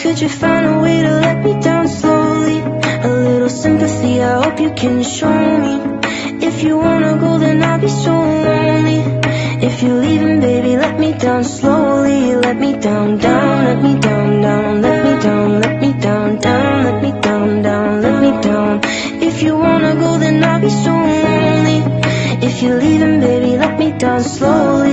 Could you find a way to let me down slowly? A little sympathy, I hope you can show me. If you wanna go, then I'll be so lonely. If you're leaving, baby, let me down slowly. Let me down, down, let me down, down, let me down, let me down, down, let me down, down, let me down. If you wanna go, then I'll be so lonely. If you're leaving, baby, let me down slowly.